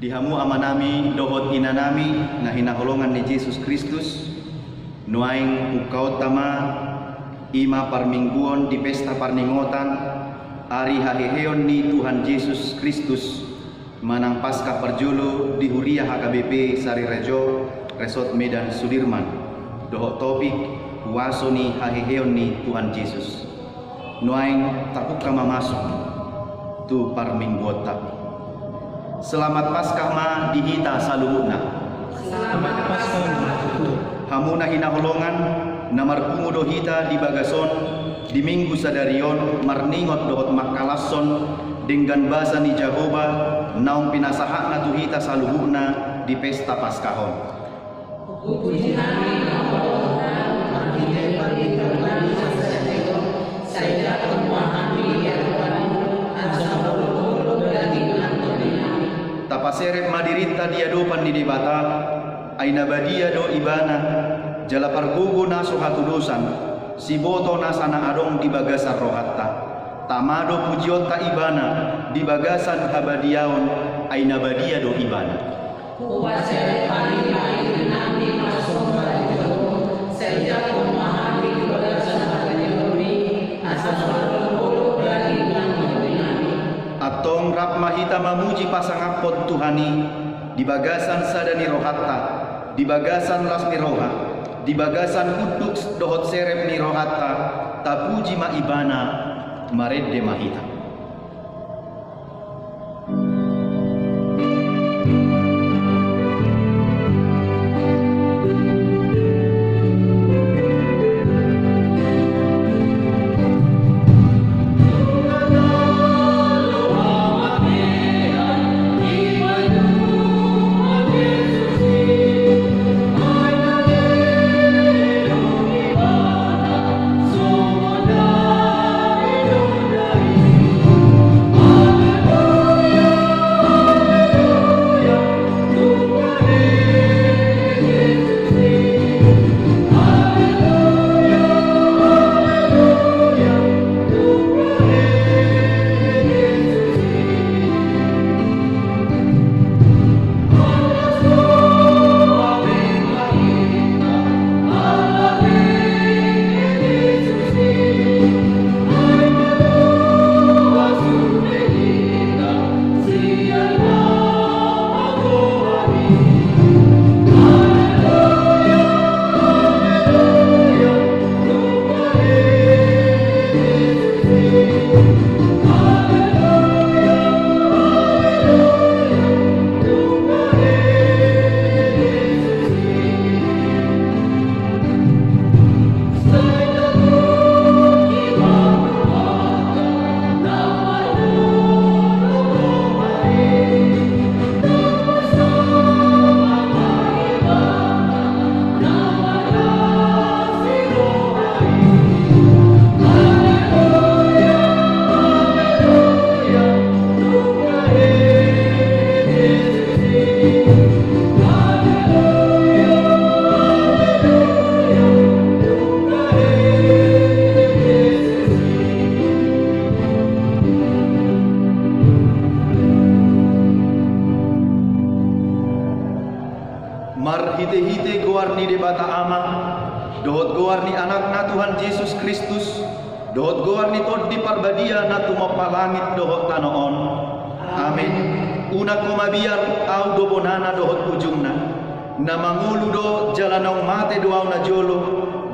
Dihamu amanami dohot inanami na hinaholongan ni Jesus Kristus nuaing ukautama ima parmingguon di pesta parningotan ari haheheon ni Tuhan Yesus Kristus manang Paskah perjulu di Huria HKBP Sari Rejo Resort Medan Sudirman dohot topik waso ni haheheon ni Tuhan Yesus nuaing tapuk kama masuk tu parmingguota. Selamat Paskah ma dihita saluhuna. Selamat Paskah ma. Hamuna hinaholongan namar kumudo hita di bagason di minggu sadarion marningot dohot makalasson dengan bahasa ni Jehovah naung pinasahak na tuhita saluhuna di pesta Paskahon. Puji nami naholongan marhite pagitulani sasayo saya kemahami ya Tuhan asa bulu daging antonina. Tapaseret madirita diadopan di debata aina badia do ibana jala pargugu naso hatudusan si boto nasana adong di bagasan rohatta tamado pujiota ibana di bagasan habadiaon aina badia do ibana Kuwaseret panima inami masuk balido saya memahami di bagasan habadiaoni asa bulu daging antonina. Atong rap mahita mamuji pasangapot Tuhani di bagasan sadani rohatta di bagasan las ni roha di bagasan kuduk dohot serep ni rohatta tapuji ma ibana maredde mahita. Mar hite-hite goarni debata ama dohot goarni anak na Tuhan Yesus Kristus dohot goarni tod di parbadia na tumapalangit dohot tanoon. Amin. Una komabiar au do bonana dohot ujungna na mangulu do jala naung mate doaw na jolo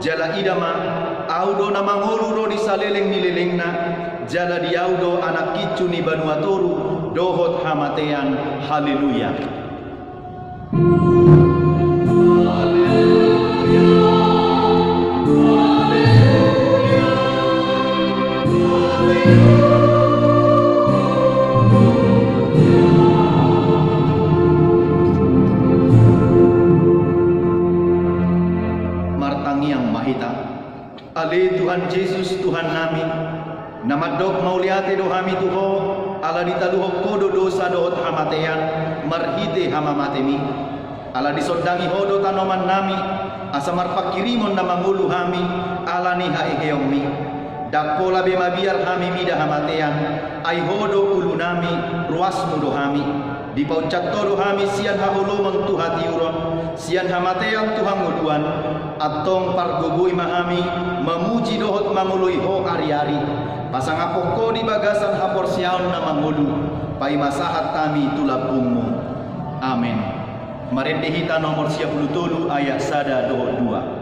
jala idama au do na mangulu do di saleleng nilelengna jala diau do anak kicu ni banuatoru dohot hamatean. Haleluya. Martangiang mahita ale Tuhan Yesus Tuhan nami namadok mauliate dohami tuho ala ditaluhok kodo dosa dohot hamatean marhite hamamatemi ala disondangi hodo tanoman nami asa marpakirimon na mangulu hami ala ni haeheongmi dakpola bema biar hami mida hamatean ai hodo ulu nami ruasmu do hami di paucat todo hami sian hahulumang Tuhan tiuron, sian hamatean Tuhan nguduan, atong pargugui mahami, memuji dohot mangului ho ari-ari, pasang apoko di bagasan hapor siaon na mangulu, pai masahat kami tulapungmu. Amin. Marendehita nomor 37 ayat 1 dohot 2.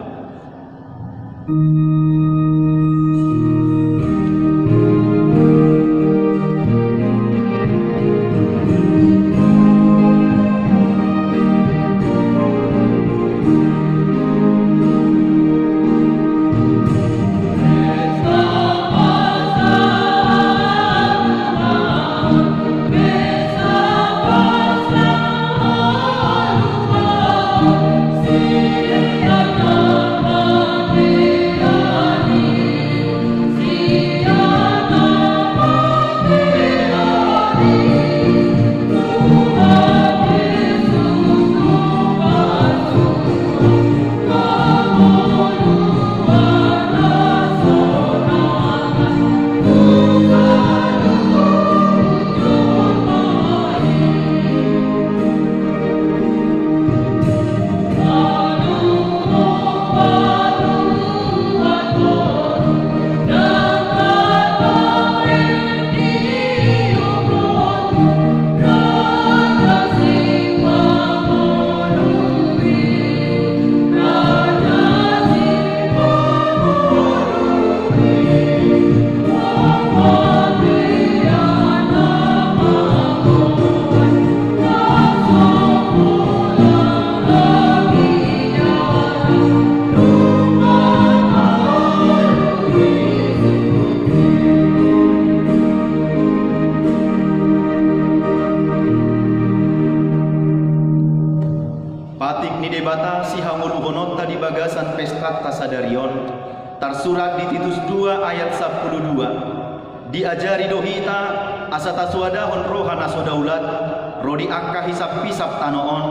Tersurat di Titus 2 ayat 12. Diajari dohita asata suadahon rohana sodaulat, rodi akka hisap-hisap tanoon,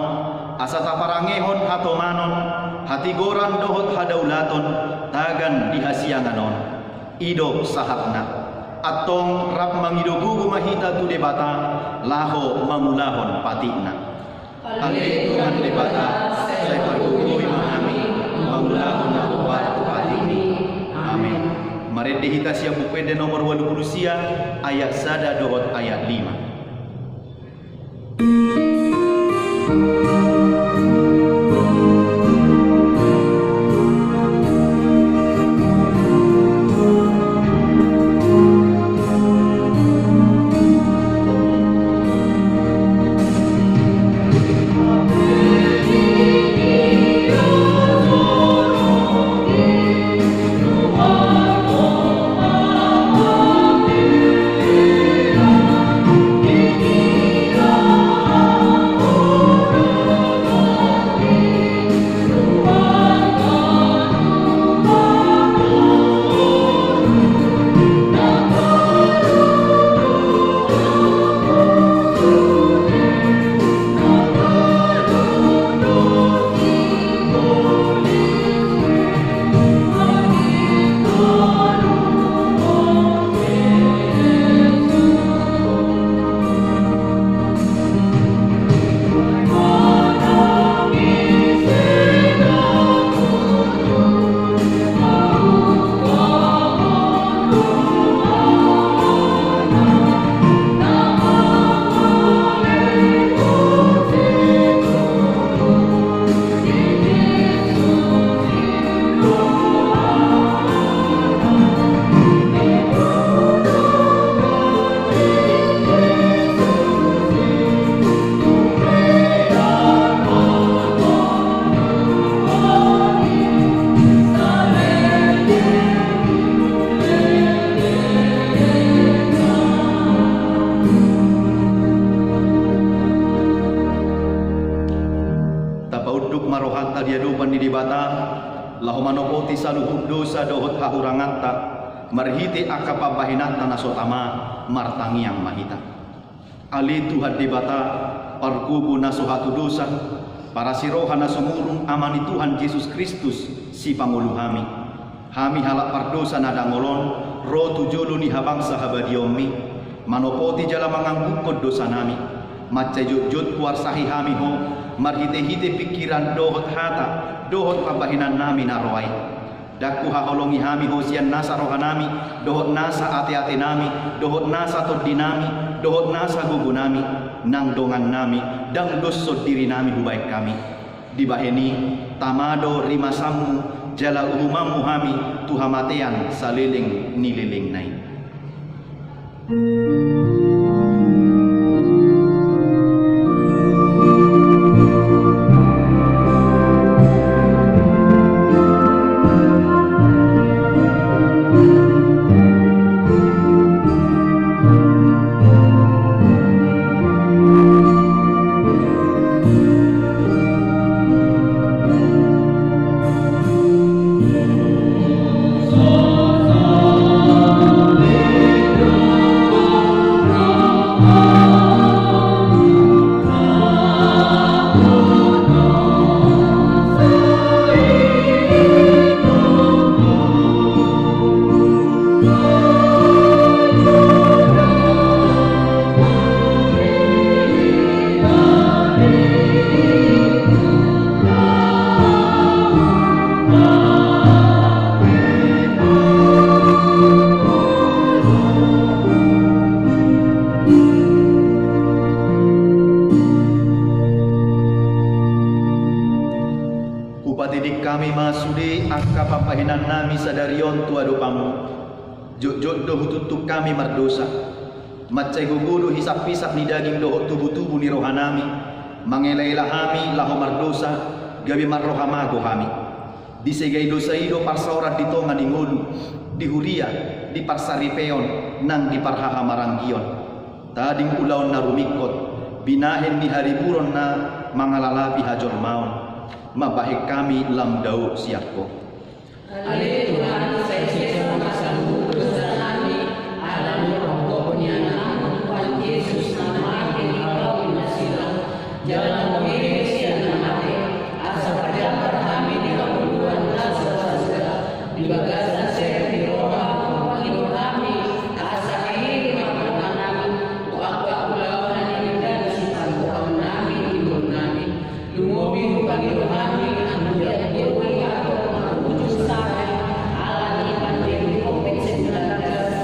asata parangehon hatomanon, hati goran dohot hadaulaton, tagan dihasianganon. Ido sahatna, atong rap mangidogugu mahita tu debata, laho mamulahon patikna. Ale Tuhan debata, saya pargugui mahami, mamulahon na upat patini. Amin. Mari dihita siap buku nomor 20 ayat 1 dohot ayat 5. Lahomanopoti saluhud dosa dohot hahuranganta marhiti akapabahinata nasotama martangiang mahita. Ali Tuhan debata parkubu nasuhatu dosa para siroha nasumurung amani Tuhan Yesus Kristus si pangulu hami. Hami halak pardosa nadangolon ro tujulu ni habang sahabadiomi manopoti jala manganggukod dosa nami. Macca jut kuarsahi hami ho, marhite-hite pikiran dohot hata, dohot pabahinan nami naroai. Daku haholongi hami ho sian nasa rohanami, dohot nasa ate-ate nami, dohot nasa toddi nami, dohot nasa gugu nami, nang dongan nami, dang dosso diri nami hubaik kami. Dibaheni, tamado rimasamu, jala uhumamu hami, tuhamatean saliling nililing nai. Upatidik kami masude akka papahinan nami sadarion tua dopamu. Jok-jok doh tutup kami mardosa. Macai gugudu hisap-hisap ni daging doh tubuh-tubuh ni rohanami. Mangelailah hami laho mardosa gabi marrohamago hami. Disegai dosa ido parsaurat di tonga di ngulu, di huria, di parsaripeon, nang di parhaha maranggion. Tading ulaon na rumikot, binahen ni hari buron na mangalalapi hajor maon. Mabahik kami lam daud siapko. Ale Tuhan, saya sesa masamu dosa kami, alam ronggonya namun Tuhan Yesus nama yang kau nasilah, jalan mengiris yang namate, asa pada kami di kemuduan rasa segera, di bagasan saya di roha, mengiru kami, asa kiri makan kami, waktu lawan ini dan simpan kau nami, ibu nami, lumobi bagi kami, ambil dewi atau mengutus saya, ala di pandemi COVID-19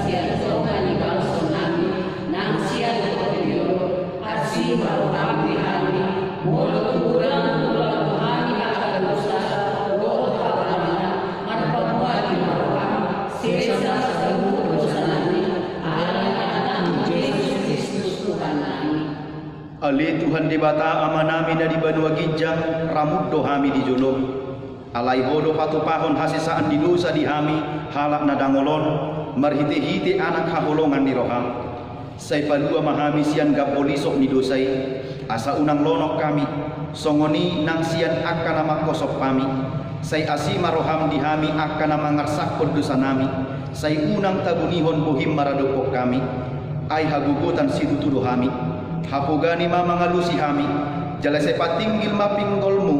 yang sokan di bangsa nami, nang sian kopiyo, asih baru kami kami, mulut kurang kami akan dosa, doa kami, marpamua di marpam, sesa seluruh dosa nami, ala anak Yesus Kristus Tuhan nami. Ali Tuhan di bata amanami na di banua ginjang ramud dohami di julung. Alai bodo patu pahon hasisaan di dosa di hami halak na dangolon marhite-hite anak haholongan di roham. Say palua mahami sian gabolisok ni dosai asa unang lonok kami songoni nang sian akan nama kosok kami. Say asima roham di hami akan nama ngarsakon dosa nami. Say unang tabunihon buhim maradopok kami. Ay hagugutan situtudo hami. Hapugani mamangalusi hami, jala sepatinggil mapinggolmu,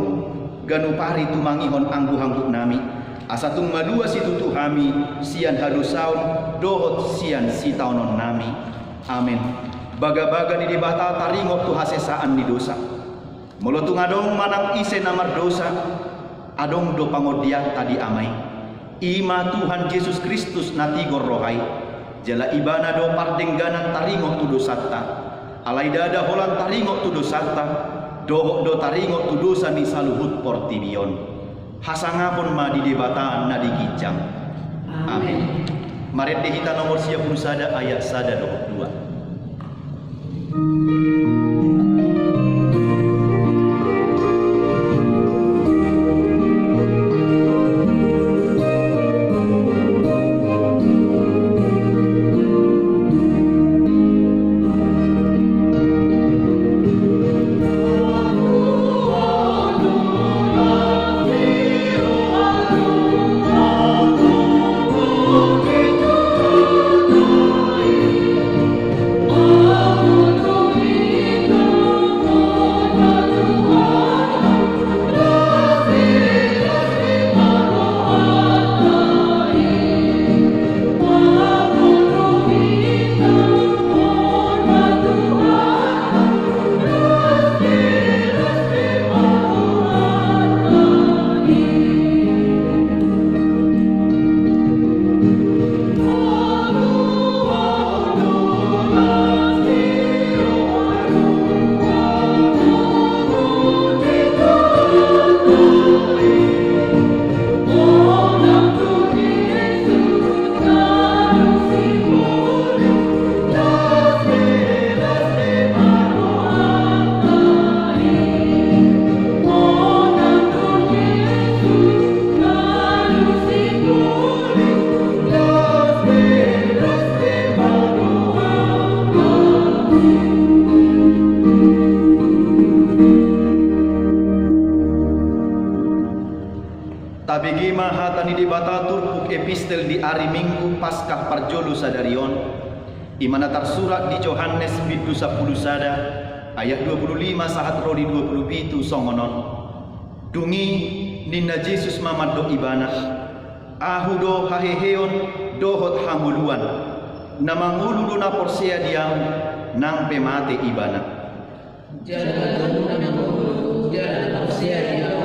ganu pari tumangihon anggu-anggu nami. Asatung madua situtu hami, sian hadusaun, dohot sian sitaunon nami. Amin. Baga-baga ni dibata taringok tu hasesaan di dosa. Molotung adong manang ise namar dosa, adong do pangodian tadi amai. Ima Tuhan Yesus Kristus natigor rohai, jala ibana do pardengganan taringok tu dosata. Alai dada holan taringok tu dosata, dohok do taringok tu dosa ni saluhut portibion. Hasangapon ma di debatan na digijang. Amin. Maret dehita nomor siap sada ayat sada dohok 2. Amin. Tabigima hatani di batatur puk epistel di hari Minggu Paskah Parjolo Sadarion. Imana tersurat di Yohanes bidu 10 sada ayat 25 sahat rodi 27 songonon. Dungi ninna Jesus mamado ibana. Ahudo haheheon dohot hanguluan. Namangulu na porsea diam nang pemate ibana. Jalan namangulu jalan porsea diam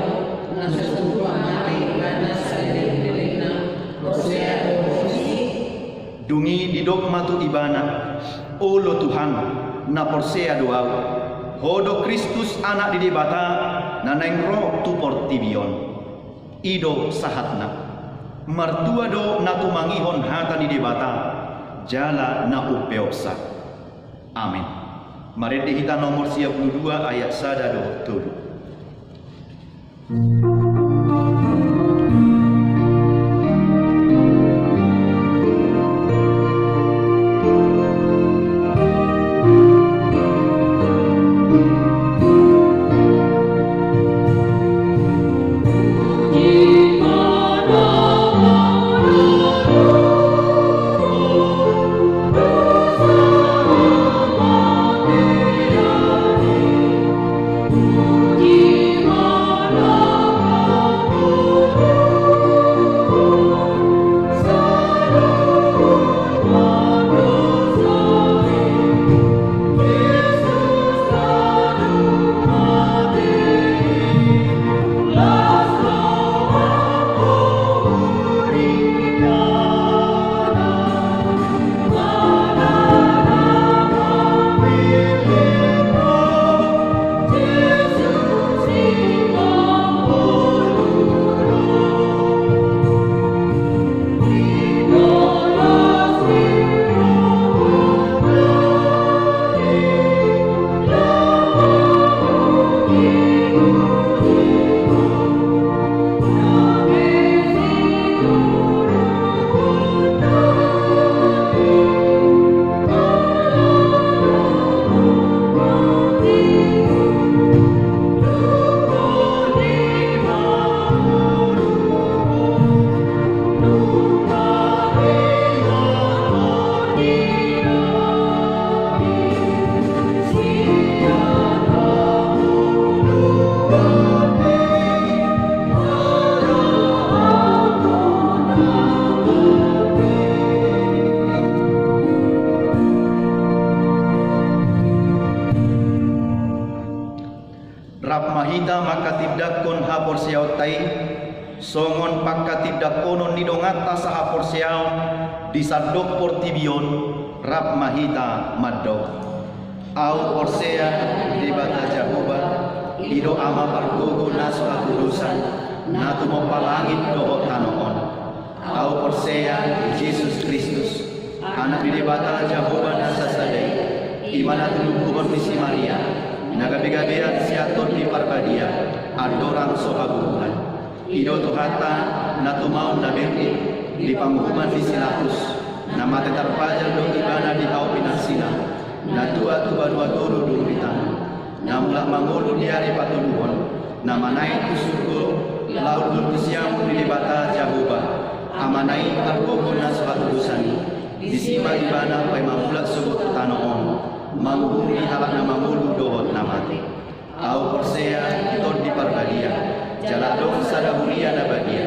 nang sesuatu mate ibana saling porsea dungi di dogma tu ibana, olo Tuhan na porsea doau, hodo Kristus anak di debata, na nengro tu portibion, ido sahatna, mertua do na tu mangihon hata di debata, jala na upeoksa. Amin. Mari kita nomor 22 ayat 1 do tulu. Mahita maka tidakon hapor siaw tay songon pakka tidakonon nidongata sa hapor siaw disadok portibion rap mahita maddo au porsea di bata Jehovah ido ama pargogo naso akurusan natu mopalangit doho tanoon au porsea Jesus Kristus anak di bata Jehovah nasa sadai imana tulubuhon misi Maria nagabigabian siaton di parbadia adorang sohabuhan ido tuhata natumaon na berdi di panghuman di silatus nama tetarpajal do ibana di hau pinasina natua tua dua dulu duritan namula mangulu di hari patuluhon nama naik kusurgo laut dulkusiamu di bata Jehovah amanai argogo naswatudusani di siba ibana pai mamula subut tanoon manghuri halak na mangulu dohot namate au porsea iton di parbadia jala dong sadahuria na badia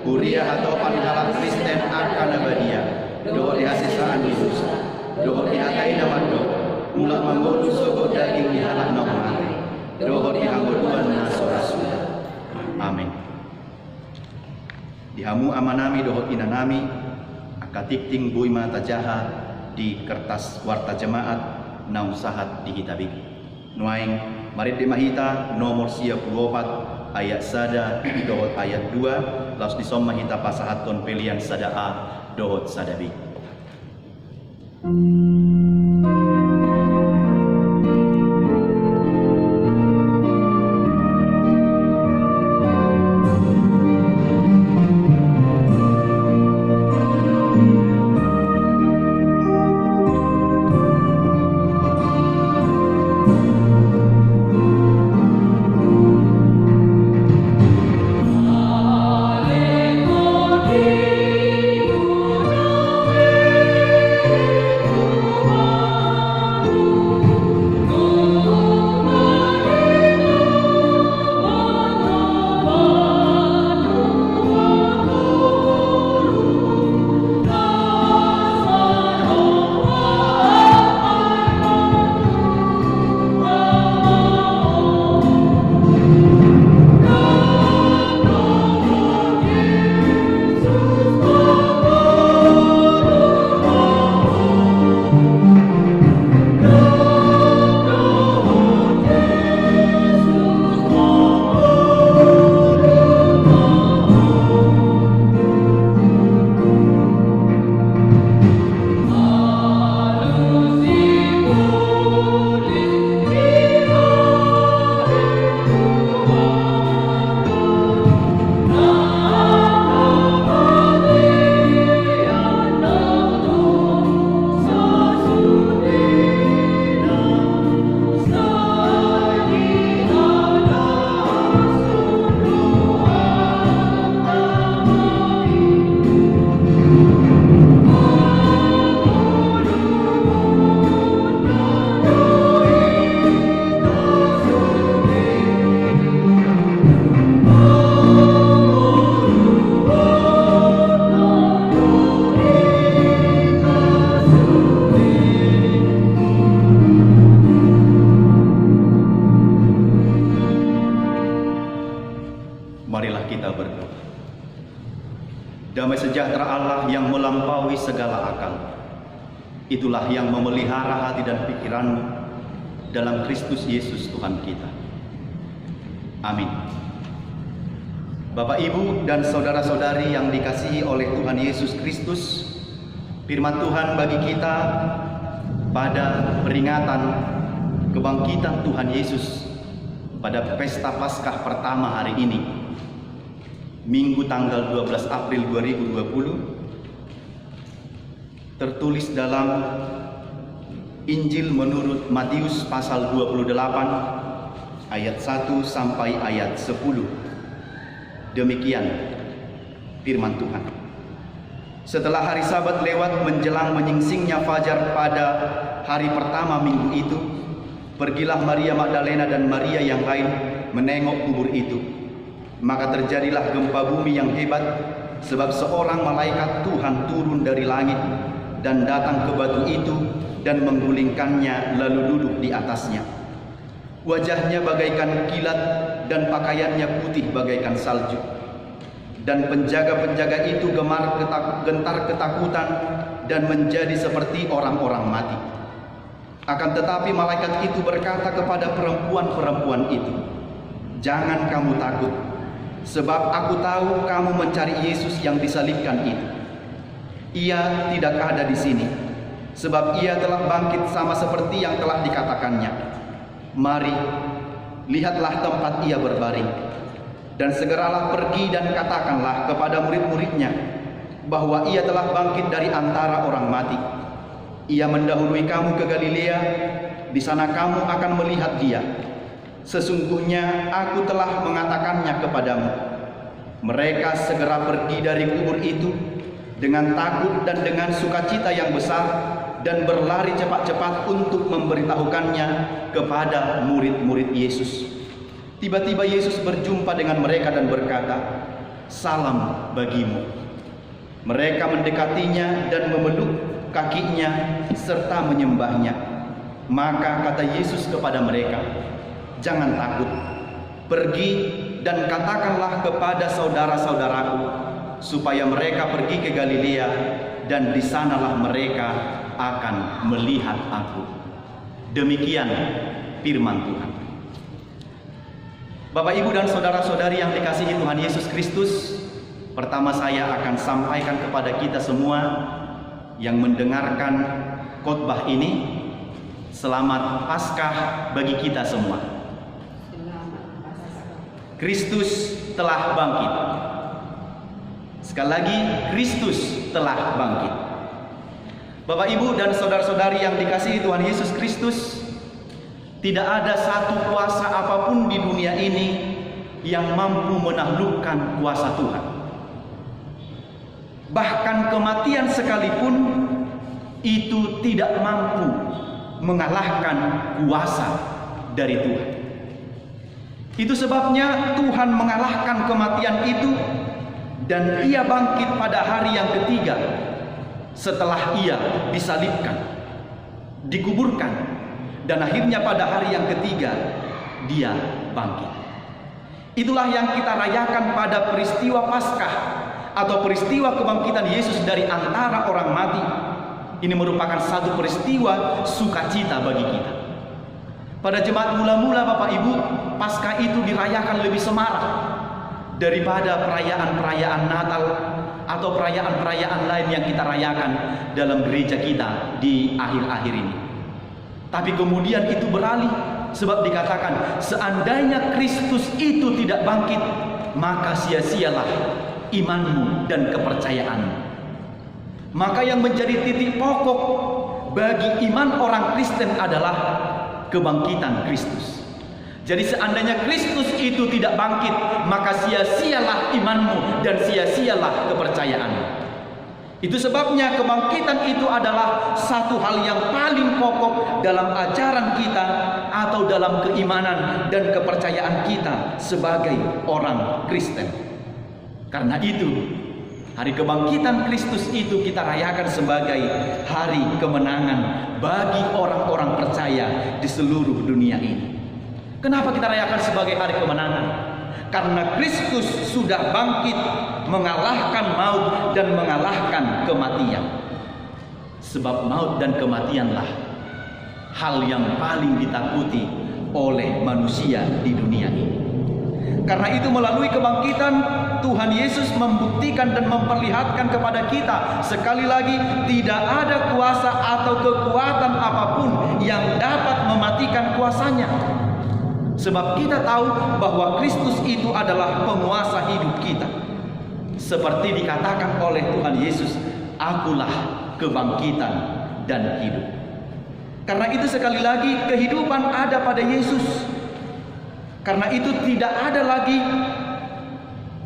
huria atau halak Kristen akan na badia dohot di hasisaan Yesus dohot di hakai na mando mulak mangulu sogo daging di halak na mate dohot di hanggoduan na sorasuda. Amin. Dihamu amanami dohot inanami akatikting bui mata jaha di kertas warta jemaat na usahat dihitabig. Nuaing marit di mahita nomor 24 ayat sada dohot ayat 2 laus disom mahita pasahaton pelian sada A dohot sada B. Alleluia. Damai sejahtera Allah yang melampaui segala akal, itulah yang memelihara hati dan pikiranmu dalam Kristus Yesus Tuhan kita. Amin. Bapak, Ibu, dan saudara-saudari yang dikasihi oleh Tuhan Yesus Kristus, firman Tuhan bagi kita pada peringatan kebangkitan Tuhan Yesus pada pesta Paskah pertama hari ini, Minggu tanggal 12 April 2020, tertulis dalam Injil menurut Matius pasal 28 ayat 1 sampai ayat 10. Demikian firman Tuhan. Setelah hari Sabat lewat menjelang menyingsingnya fajar pada hari pertama minggu itu, pergilah Maria Magdalena dan Maria yang lain menengok kubur itu. Maka terjadilah gempa bumi yang hebat, sebab seorang malaikat Tuhan turun dari langit dan datang ke batu itu dan menggulingkannya lalu duduk di atasnya. Wajahnya bagaikan kilat dan pakaiannya putih bagaikan salju. Dan penjaga-penjaga itu gentar ketakutan dan menjadi seperti orang-orang mati. Akan tetapi malaikat itu berkata kepada perempuan-perempuan itu, "Jangan kamu takut, sebab aku tahu kamu mencari Yesus yang disalibkan itu. Ia tidak ada di sini, sebab ia telah bangkit sama seperti yang telah dikatakannya. Mari, lihatlah tempat ia berbaring. Dan segeralah pergi dan katakanlah kepada murid-muridnya bahwa ia telah bangkit dari antara orang mati. Ia mendahului kamu ke Galilea, di sana kamu akan melihat dia. Sesungguhnya aku telah mengatakannya kepadamu." Mereka segera pergi dari kubur itu dengan takut dan dengan sukacita yang besar, dan berlari cepat-cepat untuk memberitahukannya kepada murid-murid Yesus. Tiba-tiba Yesus berjumpa dengan mereka dan berkata, "Salam bagimu." Mereka mendekatinya dan memeluk kakinya serta menyembahnya. Maka kata Yesus kepada mereka, "Jangan takut. Pergi dan katakanlah kepada saudara-saudaraku supaya mereka pergi ke Galilea, dan di sanalah mereka akan melihat aku." Demikian firman Tuhan. Bapak, Ibu, dan saudara-saudari yang dikasihi Tuhan Yesus Kristus, pertama saya akan sampaikan kepada kita semua yang mendengarkan khotbah ini, selamat Paskah bagi kita semua. Kristus telah bangkit. Sekali lagi, Kristus telah bangkit. Bapak, Ibu, dan saudara-saudari yang dikasihi Tuhan Yesus Kristus, tidak ada satu kuasa apapun di dunia ini yang mampu menaklukkan kuasa Tuhan. Bahkan kematian sekalipun itu tidak mampu mengalahkan kuasa dari Tuhan. Itu sebabnya Tuhan mengalahkan kematian itu, dan ia bangkit pada hari yang ketiga setelah ia disalibkan, dikuburkan, dan akhirnya pada hari yang ketiga dia bangkit. Itulah yang kita rayakan pada peristiwa Paskah atau peristiwa kebangkitan Yesus dari antara orang mati. Ini merupakan satu peristiwa sukacita bagi kita. Pada jemaat mula-mula, Bapak Ibu, Paskah itu dirayakan lebih semarak daripada perayaan-perayaan Natal atau perayaan-perayaan lain yang kita rayakan dalam gereja kita di akhir-akhir ini. Tapi kemudian itu beralih, sebab dikatakan seandainya Kristus itu tidak bangkit, maka sia-sialah imanmu dan kepercayaanmu. Maka yang menjadi titik pokok bagi iman orang Kristen adalah kebangkitan Kristus. Jadi seandainya Kristus itu tidak bangkit, maka sia-sialah imanmu dan sia-sialah kepercayaanmu. Itu sebabnya kebangkitan itu adalah satu hal yang paling pokok dalam ajaran kita atau dalam keimanan dan kepercayaan kita sebagai orang Kristen. Karena itu, hari kebangkitan Kristus itu kita rayakan sebagai hari kemenangan bagi orang-orang percaya di seluruh dunia ini. Kenapa kita rayakan sebagai hari kemenangan? Karena Kristus sudah bangkit, mengalahkan maut dan mengalahkan kematian. Sebab maut dan kematianlah hal yang paling ditakuti oleh manusia di dunia ini. Karena itu melalui kebangkitan Tuhan Yesus membuktikan dan memperlihatkan kepada kita sekali lagi, tidak ada kuasa atau kekuatan apapun yang dapat mematikan kuasanya. Sebab kita tahu bahwa Kristus itu adalah penguasa hidup kita. Seperti dikatakan oleh Tuhan Yesus, "Akulah kebangkitan dan hidup." Karena itu sekali lagi kehidupan ada pada Yesus. Karena itu tidak ada lagi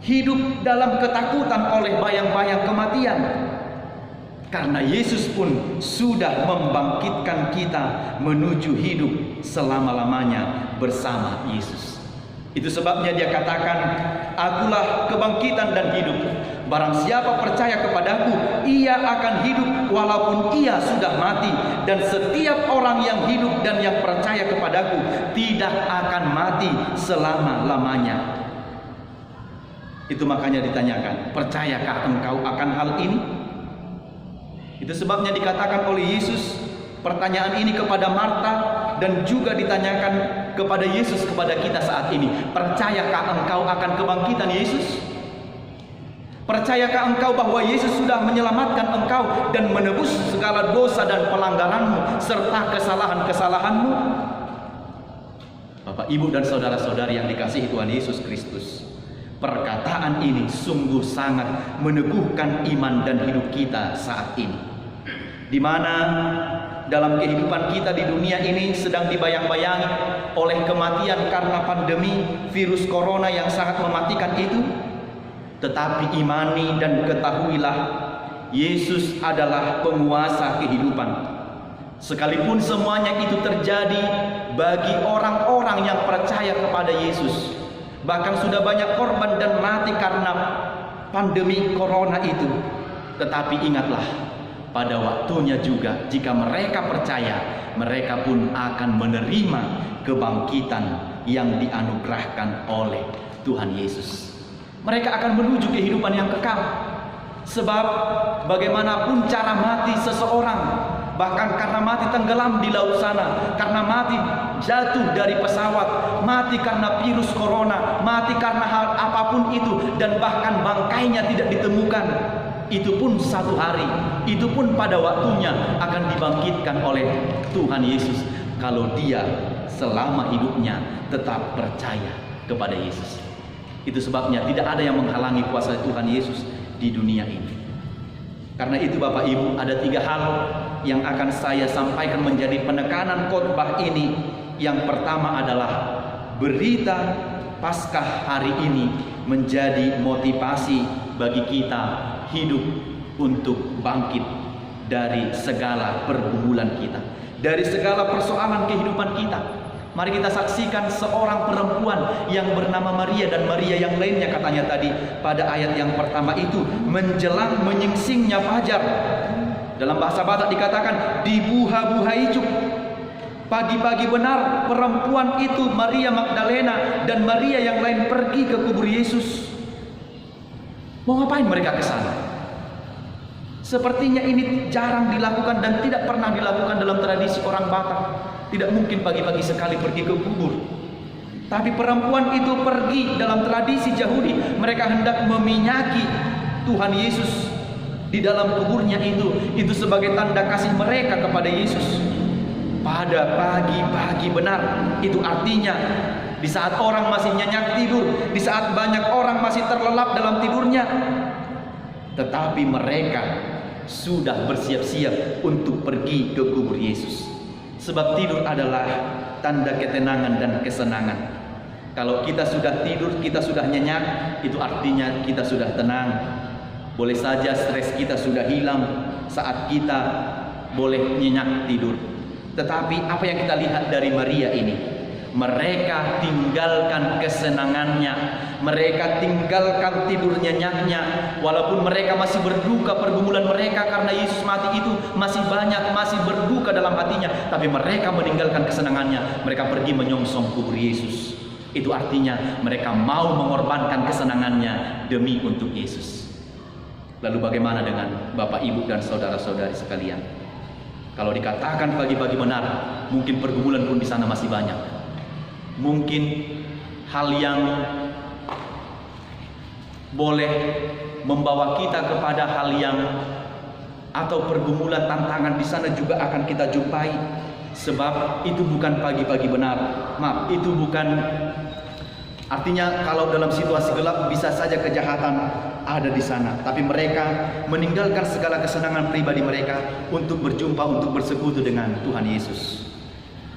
hidup dalam ketakutan oleh bayang-bayang kematian. Karena Yesus pun sudah membangkitkan kita menuju hidup selama-lamanya bersama Yesus. Itu sebabnya dia katakan, "Akulah kebangkitan dan hidup. Barang siapa percaya kepadaku, ia akan hidup walaupun ia sudah mati. Dan setiap orang yang hidup dan yang percaya kepadaku tidak akan mati selama-lamanya." Itu makanya ditanyakan, percayakah engkau akan hal ini? Itu sebabnya dikatakan oleh Yesus pertanyaan ini kepada Marta, dan juga ditanyakan kepada Yesus kepada kita saat ini. Percayakah engkau akan kebangkitan Yesus? Percayakah engkau bahwa Yesus sudah menyelamatkan engkau dan menebus segala dosa dan pelanggaranmu serta kesalahan-kesalahanmu? Bapak, Ibu, dan saudara-saudari yang dikasihi Tuhan Yesus Kristus, perkataan ini sungguh sangat meneguhkan iman dan hidup kita saat ini. Di mana dalam kehidupan kita di dunia ini sedang dibayang-bayangi oleh kematian karena pandemi virus corona yang sangat mematikan itu. Tetapi imani dan ketahuilah, Yesus adalah penguasa kehidupan. Sekalipun semuanya itu terjadi bagi orang-orang yang percaya kepada Yesus, bahkan sudah banyak korban dan mati karena pandemi corona itu, tetapi ingatlah, pada waktunya juga jika mereka percaya, mereka pun akan menerima kebangkitan yang dianugerahkan oleh Tuhan Yesus. Mereka akan menuju kehidupan yang kekal. Sebab bagaimanapun cara mati seseorang, bahkan karena mati tenggelam di laut sana, karena mati jatuh dari pesawat, mati karena virus corona, mati karena hal apapun itu, dan bahkan bangkainya tidak ditemukan, itu pun satu hari, itu pun pada waktunya akan dibangkitkan oleh Tuhan Yesus, kalau dia selama hidupnya tetap percaya kepada Yesus. Itu sebabnya tidak ada yang menghalangi kuasa Tuhan Yesus di dunia ini. Karena itu Bapak Ibu, ada 3 hal yang akan saya sampaikan menjadi penekanan khotbah ini. Yang pertama adalah berita Paskah hari ini menjadi motivasi bagi kita hidup untuk bangkit dari segala pergumulan kita, dari segala persoalan kehidupan kita. Mari kita saksikan seorang perempuan yang bernama Maria, dan Maria yang lainnya katanya tadi pada ayat yang pertama itu, menjelang menyingsingnya fajar. Dalam bahasa Batak dikatakan dibuha-buha ijuk. Pagi-pagi benar perempuan itu, Maria Magdalena dan Maria yang lain, pergi ke kubur Yesus. Mau ngapain mereka ke sana? Sepertinya ini jarang dilakukan dan tidak pernah dilakukan dalam tradisi orang Batak. Tidak mungkin pagi-pagi sekali pergi ke kubur. Tapi perempuan itu pergi dalam tradisi Yahudi. Mereka hendak meminyaki Tuhan Yesus di dalam kuburnya itu sebagai tanda kasih mereka kepada Yesus. Pada pagi-pagi benar, itu artinya di saat orang masih nyenyak tidur, di saat banyak orang masih terlelap dalam tidurnya, tetapi mereka sudah bersiap-siap untuk pergi ke kubur Yesus. Sebab tidur adalah tanda ketenangan dan kesenangan. Kalau kita sudah tidur, kita sudah nyenyak, itu artinya kita sudah tenang. Boleh saja stres kita sudah hilang saat kita boleh nyenyak tidur. Tetapi apa yang kita lihat dari Maria ini? Mereka tinggalkan kesenangannya, mereka tinggalkan tidur nyenyaknya. Walaupun mereka masih berduka pergumulan mereka karena Yesus mati itu masih banyak, masih berduka dalam hatinya, tapi mereka meninggalkan kesenangannya. Mereka pergi menyongsong kubur Yesus. Itu artinya mereka mau mengorbankan kesenangannya demi untuk Yesus. Lalu bagaimana dengan Bapak, Ibu, dan saudara-saudari sekalian? Kalau dikatakan bagi-bagi benar, mungkin pergumulan pun di sana masih banyak. Mungkin hal yang boleh membawa kita kepada hal yang atau pergumulan, tantangan di sana juga akan kita jumpai. Sebab itu bukan pagi-pagi benar. Maaf, itu bukan artinya kalau dalam situasi gelap bisa saja kejahatan ada di sana. Tapi mereka meninggalkan segala kesenangan pribadi mereka untuk berjumpa, untuk bersekutu dengan Tuhan Yesus.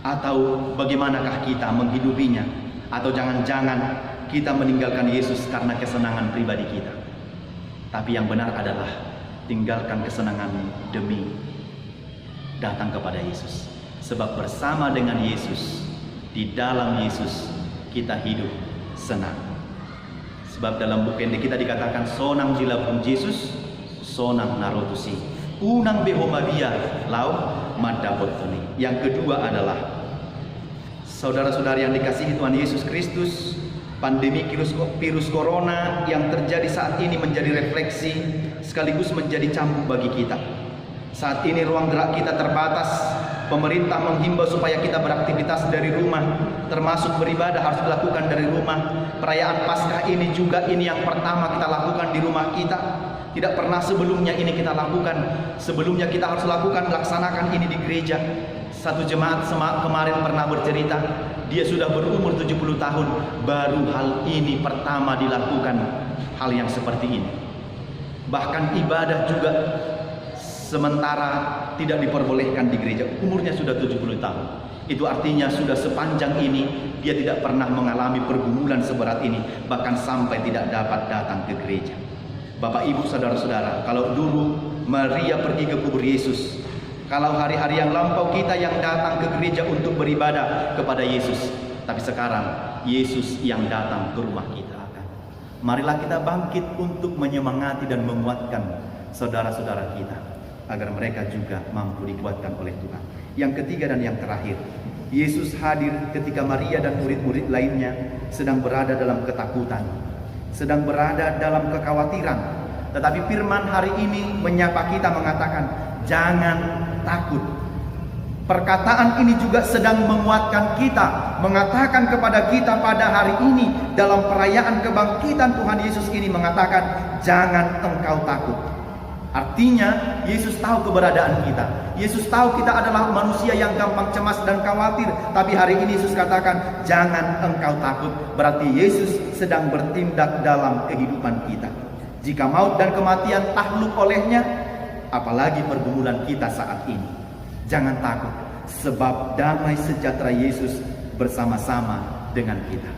Atau bagaimanakah kita menghidupinya? Atau jangan-jangan kita meninggalkan Yesus karena kesenangan pribadi kita. Tapi yang benar adalah tinggalkan kesenangan demi datang kepada Yesus. Sebab bersama dengan Yesus, di dalam Yesus kita hidup senang. Sebab dalam buku pendek kita dikatakan sonang di labung Yesus, sonang narotusi, unang behomabia lau madabotoni. Yang kedua adalah, saudara-saudari yang dikasihi Tuhan Yesus Kristus, pandemi virus corona yang terjadi saat ini menjadi refleksi sekaligus menjadi cambuk bagi kita. Saat ini ruang gerak kita terbatas. Pemerintah menghimbau supaya kita beraktivitas dari rumah, termasuk beribadah harus dilakukan dari rumah. Perayaan Paskah ini juga ini yang pertama kita lakukan di rumah kita. Tidak pernah sebelumnya ini kita lakukan. Sebelumnya kita harus laksanakan ini di gereja. Satu jemaat kemarin pernah bercerita, dia sudah berumur 70 tahun, baru hal ini pertama dilakukan hal yang seperti ini. Bahkan ibadah juga sementara tidak diperbolehkan di gereja. Umurnya sudah 70 tahun. Itu artinya sudah sepanjang ini dia tidak pernah mengalami pergumulan seberat ini, bahkan sampai tidak dapat datang ke gereja. Bapak, Ibu, saudara-saudara, kalau dulu Maria pergi ke kubur Yesus, kalau hari-hari yang lampau kita yang datang ke gereja untuk beribadah kepada Yesus, tapi sekarang Yesus yang datang ke rumah kita. Marilah kita bangkit untuk menyemangati dan menguatkan saudara-saudara kita, agar mereka juga mampu dikuatkan oleh Tuhan. Yang ketiga dan yang terakhir, Yesus hadir ketika Maria dan murid-murid lainnya sedang berada dalam ketakutan, sedang berada dalam kekhawatiran. Tetapi firman hari ini menyapa kita mengatakan, jangan takut. Perkataan ini juga sedang menguatkan kita, mengatakan kepada kita pada hari ini dalam perayaan kebangkitan Tuhan Yesus ini mengatakan, jangan engkau takut. Artinya Yesus tahu keberadaan kita. Yesus tahu kita adalah manusia yang gampang cemas dan khawatir. Tapi hari ini Yesus katakan, jangan engkau takut. Berarti Yesus sedang bertindak dalam kehidupan kita. Jika maut dan kematian takluk olehnya, apalagi pergumulan kita saat ini. Jangan takut, sebab damai sejahtera Yesus bersama-sama dengan kita.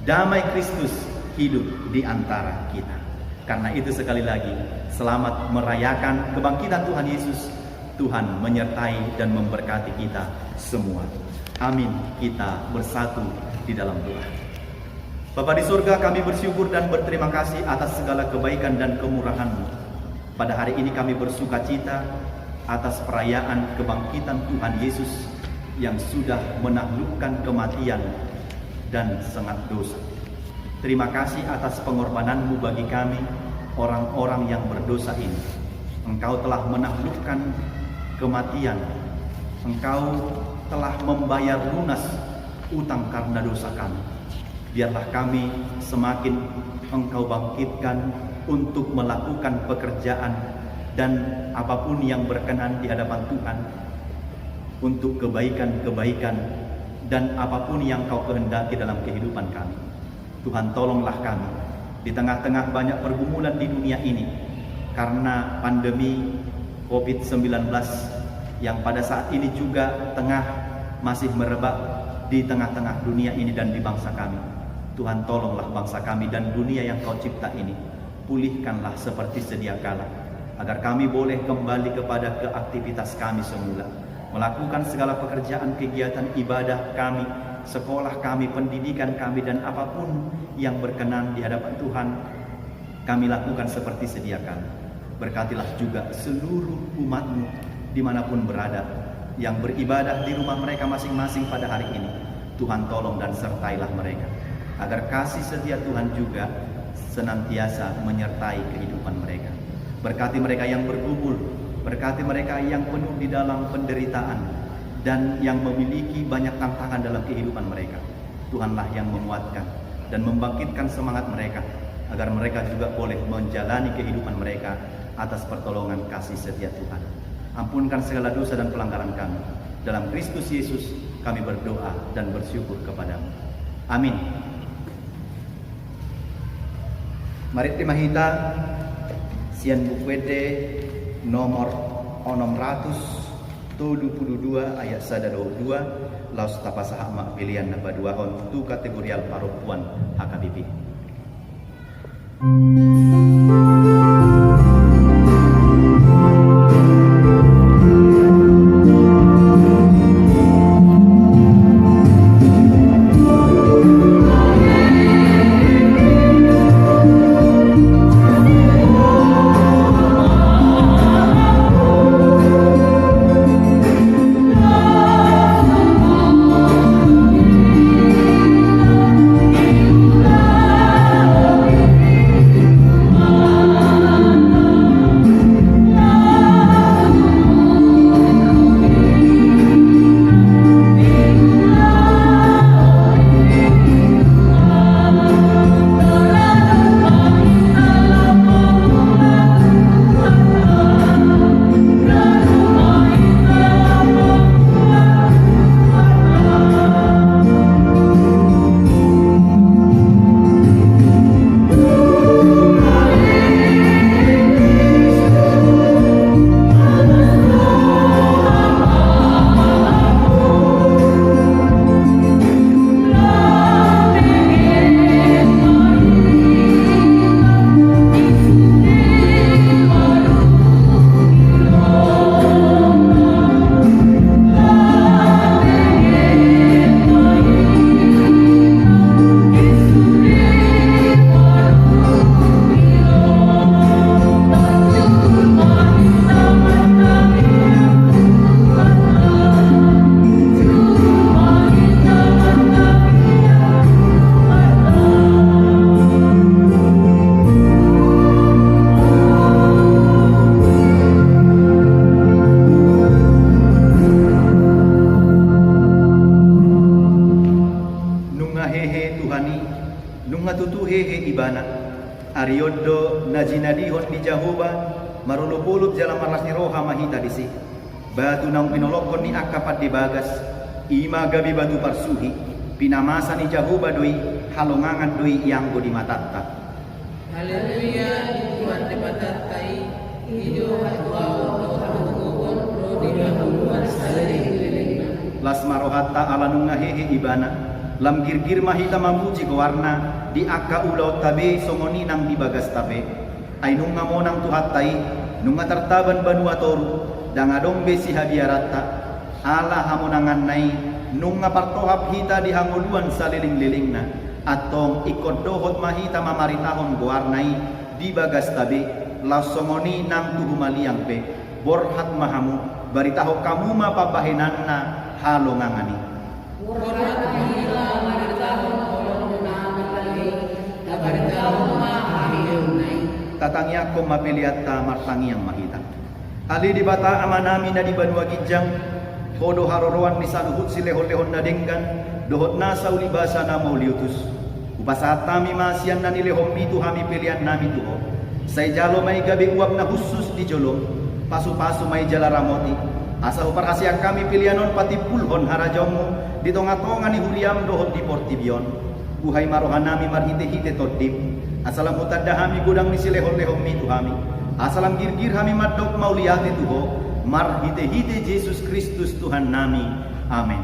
Damai Kristus hidup di antara kita. Karena itu sekali lagi, selamat merayakan kebangkitan Tuhan Yesus. Tuhan menyertai dan memberkati kita semua. Amin. Kita bersatu di dalam doa. Bapa di surga, kami bersyukur dan berterima kasih atas segala kebaikan dan kemurahan-Mu. Pada hari ini kami bersuka cita atas perayaan kebangkitan Tuhan Yesus yang sudah menaklukkan kematian dan sengat dosa. Terima kasih atas pengorbanan-Mu bagi kami, orang-orang yang berdosa ini. Engkau telah menaklukkan kematian. Engkau telah membayar lunas utang karena dosa kami. Biarlah kami semakin Engkau bangkitkan untuk melakukan pekerjaan dan apapun yang berkenan di hadapan Tuhan, untuk kebaikan-kebaikan dan apapun yang Kau kehendaki dalam kehidupan kami. Tuhan, tolonglah kami di tengah-tengah banyak pergumulan di dunia ini karena pandemi COVID-19 yang pada saat ini juga masih merebak di tengah-tengah dunia ini dan di bangsa kami. Tuhan, tolonglah bangsa kami dan dunia yang Kau cipta ini. Pulihkanlah seperti sedia kala, agar kami boleh kembali kepada keaktivitas kami semula, melakukan segala pekerjaan kegiatan ibadah kami, sekolah kami, pendidikan kami, dan apapun yang berkenan di hadapan Tuhan, kami lakukan seperti sedia kala. Berkatilah juga seluruh umat-Mu dimanapun berada, yang beribadah di rumah mereka masing-masing pada hari ini. Tuhan tolong dan sertailah mereka, agar kasih setia Tuhan juga senantiasa menyertai kehidupan mereka. Berkati mereka yang bergumul, berkati mereka yang penuh di dalam penderitaan dan yang memiliki banyak tantangan dalam kehidupan mereka. Tuhanlah yang menguatkan dan membangkitkan semangat mereka, agar mereka juga boleh menjalani kehidupan mereka atas pertolongan kasih setia Tuhan. Ampunkan segala dosa dan pelanggaran kami. Dalam Kristus Yesus kami berdoa dan bersyukur kepadamu. Amin. Mari terima kita sian bukwete nomor 672 ayat 122 laus tapasaha mak pilihan napa dua hon tu kategorial parupuan HKBP. Ariodo najinadihon di Jahoba marulupulup jalan marlasni roha mahita disi batu nang pinolokon ni akapat di bagas ima gabi batu parsuhi pinamasa ni Jahoba doi halongangan doi yang di matatta. Haleluya, Tuhan di matatai hidup hatwao Tuhan rodi mahuluan salih las marohatta ala nunga hehe ibana lam girgir mahita mamuji ko warna di akka ulaw tabe songoni nang di bagas tabe ay nunga monang tuhattai nunga tartaban banua toru dangadong besi habiarata ala hamonangan nai nunga partohap hita di hanguluan saliling-lilingna atong ikodohot mahita mamaritahon goarnai di bagas tabe lasongoni nang tuhumaliang pe borhat mahamu baritaho kamu mapabahinanna halongangani Borhat mahila maritahon kolong na matalwi tabaritahon mahayunay tatangya ko mapiliata martangiang mahita ali di bata amanami na di banua gijang hodo haroroan ni saluhut silehon-lehon na denggan dohot na sa ulibasa na mauliutus upasatami masian na nilehom mitu hami pilihan nami tuho say jalo may gabi uwag na husus di jolom pasu-pasu may jalaramoti asa uparhasya kami pilihanon pati pulhon harajomu di tonga-tonga ni Huliam dohot di Portibion buhay marohan nami marhite-hite toddim asalam utadahami gudang ni silehon-lehom mitu hami asalam girgir hami madok mauliate tuho marhite-hite Yesus Kristus Tuhan nami amin.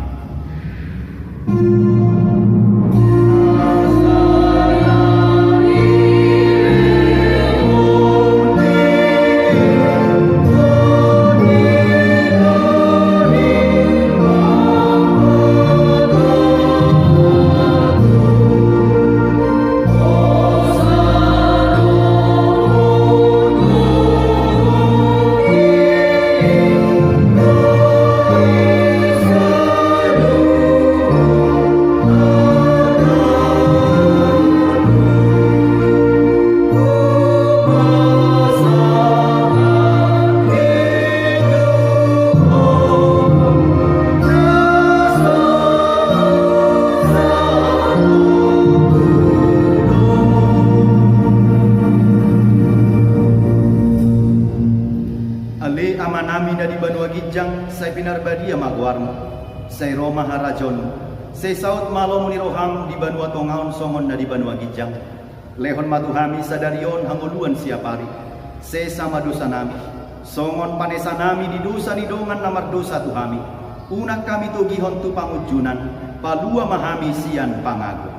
nami dari Banua Gijang, saya pinarbadia magwarmo, saya Roma Harajon, saya saut malo muni roham di Banua Tongaon songon dari Banua Gijang. Lehon matuhami sadarion hanguluan siapari, saya sama dosa nami, songon panesa nami di dosa nidongan namar dosa tuhami. Unak kami tugihon tu pangujunan, palua mahami sian pangago.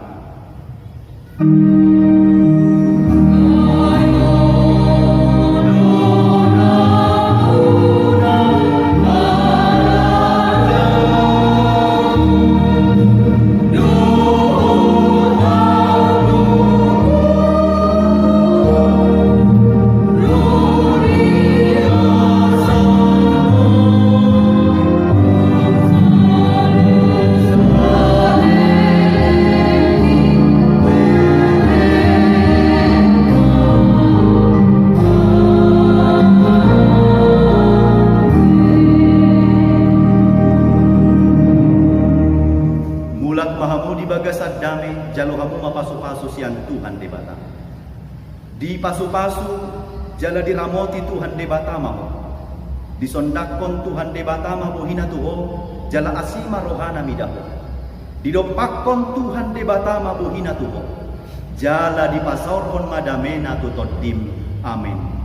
Bagasat damai jalo hamu mapasu-pasu sian Tuhan de bata. Di pasu-pasu jala diramoti Tuhan de bata maho. Disondakon Tuhan de bata maho hina tuho jala asima rohana midaho. Didompakon Tuhan de bata maho hina tuho. Jala dipasaurkon madamena tutodim. Amin.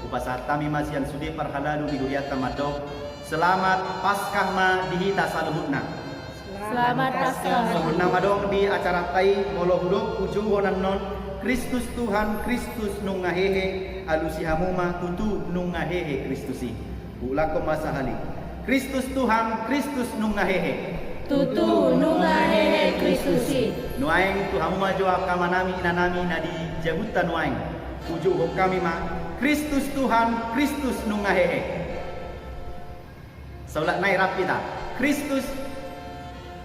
Upasatami masian sudi parhalalu bihuriata madok. Selamat Paskah ma dihita saluhutna. Selamat Paskah. Saluhutna madok di acara tai molo hudok ujung wonan non Kristus Tuhan Kristus nung ngahehe alusi hamuma tutu nung ngahehe Kristusi. Ulako masahali. Kristus Tuhan Kristus nung ngahehe. Tutu nung ngahehe Kristusi. Nuaing tu hamuma joa kamanami inanami nadi jabutan nuaing. Ujung kami ma Kristus Tuhan, Kristus nungahehe. Saulat nai rapita. Kristus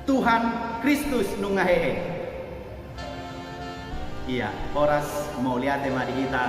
Tuhan, Kristus nungahehe. Iya, horas mau lihat tema di kita.